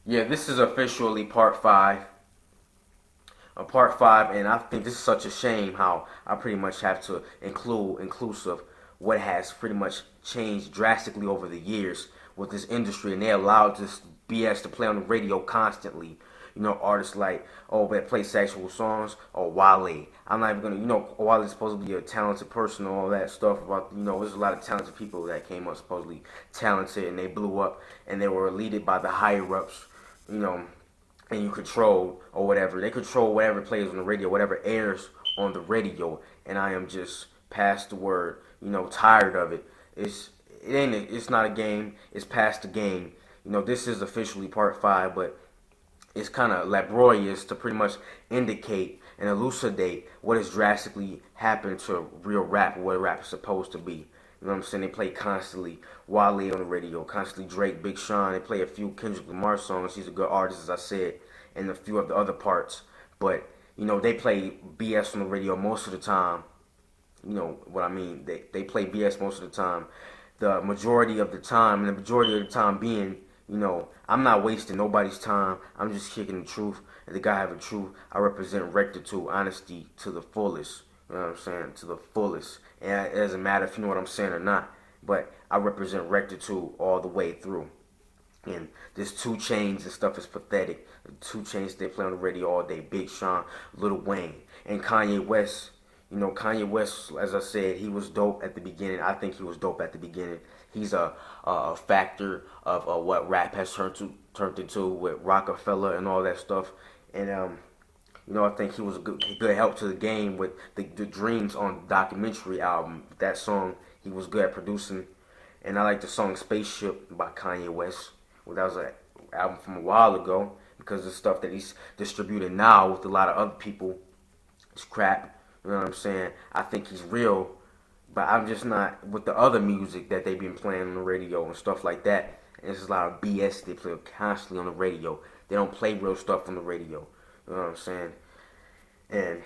Yeah, this is officially part five. Part five, and I think this is such a shame how I pretty much have to inclusive what has pretty much changed drastically over the years with this industry, and they allowed this BS to play on the radio constantly. You know, artists like that play sexual songs or Wale. I'm not even gonna, Wale's supposed to be a talented person and all that stuff. About there's a lot of talented people that came up supposedly talented and they blew up and they were leaded by the higher ups. You know, and you control or whatever. They control whatever plays on the radio, whatever airs on the radio. And I am just past the word, tired of it. It's it's not a game. It's past the game. This is officially part five, but it's kind of laborious to pretty much indicate and elucidate what has drastically happened to real rap, what rap is supposed to be. You know what I'm saying? They play constantly Wale on the radio, constantly Drake, Big Sean. They play a few Kendrick Lamar songs. He's a good artist, as I said, and a few of the other parts. But they play BS on the radio most of the time. You know what I mean? They play BS most of the time. The majority of the time, and the majority of the time being, I'm not wasting nobody's time. I'm just kicking the truth. And the guy have the truth. I represent rectitude, honesty to the fullest. You know what I'm saying? To the fullest. And it doesn't matter if you know what I'm saying or not. But I represent rectitude all the way through. And this 2 Chainz and stuff is pathetic. The 2 Chainz they play on the radio all day. Big Sean, Lil Wayne, and Kanye West. Kanye West, as I said, he was dope at the beginning. I think he was dope at the beginning. He's a factor of what rap has turned into with Rockefeller and all that stuff. And I think he was a good help to the game with the Dreams on the documentary album. That song he was good at producing. And I like the song Spaceship by Kanye West. Well, that was an album from a while ago because the stuff that he's distributing now with a lot of other people is crap. You know what I'm saying? I think he's real, but I'm just not with the other music that they've been playing on the radio and stuff like that. And there's a lot of BS they play constantly on the radio. They don't play real stuff on the radio. You know what I'm saying? And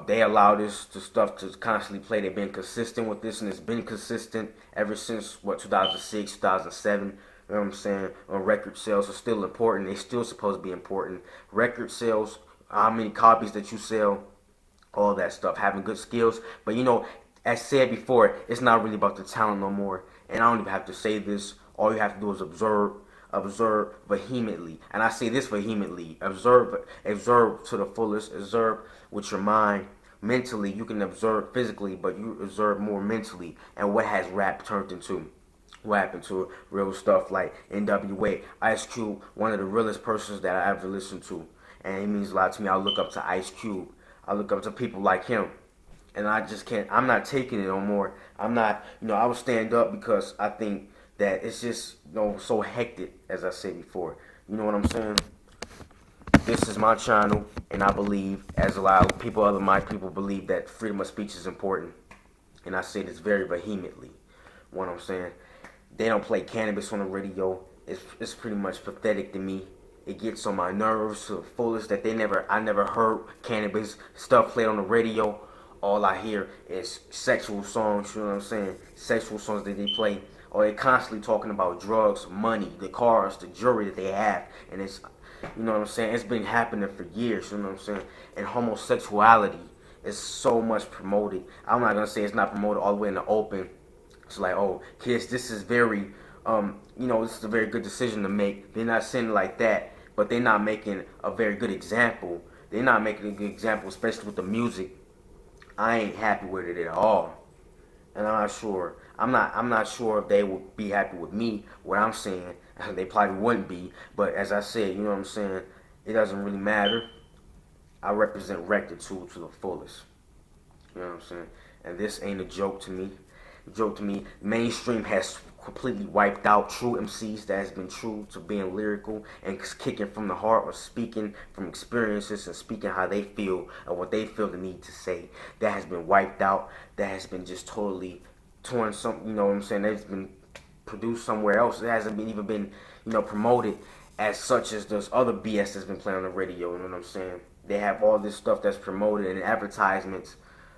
they allow the stuff to constantly play. They've been consistent with this, and it's been consistent ever since 2006, 2007. You know what I'm saying? Record sales are still important. They're still supposed to be important. Record sales, how many copies that you sell, all that stuff, having good skills. But as said before, it's not really about the talent no more. And I don't even have to say this. All you have to do is observe vehemently. And I say this vehemently. Observe to the fullest. Observe with your mind. Mentally, you can observe physically, but you observe more mentally. And what has rap turned into? What happened to real stuff like NWA, Ice Cube, one of the realest persons that I ever listened to. And it means a lot to me. I look up to Ice Cube. I look up to people like him, and I just can't. I'm not taking it no more. I'm not. I will stand up because I think that it's just so hectic, as I said before. You know what I'm saying? This is my channel, and I believe, as a lot of people, other my people believe that freedom of speech is important, and I say this very vehemently. You know what I'm saying? They don't play cannabis on the radio. It's pretty much pathetic to me. It gets on my nerves to the fullest that I never heard cannabis stuff played on the radio. All I hear is sexual songs, you know what I'm saying? Sexual songs that they play. Or they're constantly talking about drugs, money, the cars, the jewelry that they have. And it's, you know what I'm saying? It's been happening for years, you know what I'm saying? And homosexuality is so much promoted. I'm not going to say it's not promoted all the way in the open. It's like, oh, kids, this is very, this is a very good decision to make. They're not saying it like that. But they're not making a very good example. They're not making a good example, especially with the music. I ain't happy with it at all, and I'm not sure. I'm not sure if they would be happy with me. What I'm saying, they probably wouldn't be. But as I said, you know what I'm saying. It doesn't really matter. I represent rectitude to the fullest. You know what I'm saying. And this ain't a joke to me. Mainstream has completely wiped out true MCs that has been true to being lyrical and kicking from the heart or speaking from experiences and speaking how they feel or what they feel the need to say. That has been wiped out. That has been just totally torn. You know what I'm saying? That's been produced somewhere else. It hasn't even been, promoted as such as those other BS that's been playing on the radio. You know what I'm saying? They have all this stuff that's promoted and advertisements.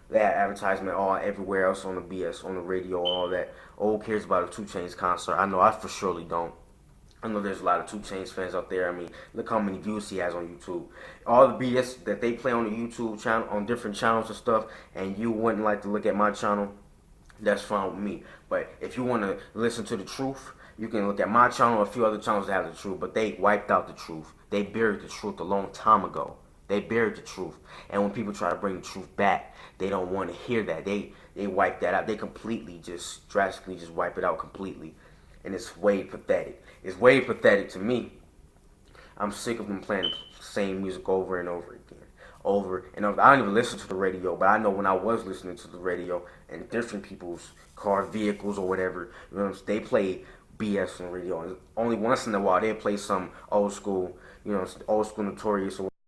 They have advertisement all everywhere else on the BS, on the radio, all that. Oh, who cares about a 2 Chainz concert? I know I for surely don't. I know there's a lot of 2 Chainz fans out there. I mean, look how many views he has on YouTube. All the BS that they play on the YouTube channel, on different channels and stuff, and you wouldn't like to look at my channel, that's fine with me. But if you want to listen to the truth, you can look at my channel or a few other channels that have the truth. But they wiped out the truth. They buried the truth a long time ago. They buried the truth. And when people try to bring the truth back, they don't want to hear that. They wipe that out. They completely just drastically just wipe it out completely. And it's way pathetic. It's way pathetic to me. I'm sick of them playing the same music over and over again. Over and over. I don't even listen to the radio, but I know when I was listening to the radio and different people's car, vehicles, or whatever, you know, they play BS on the radio. And only once in a while they play some old school, old school Notorious or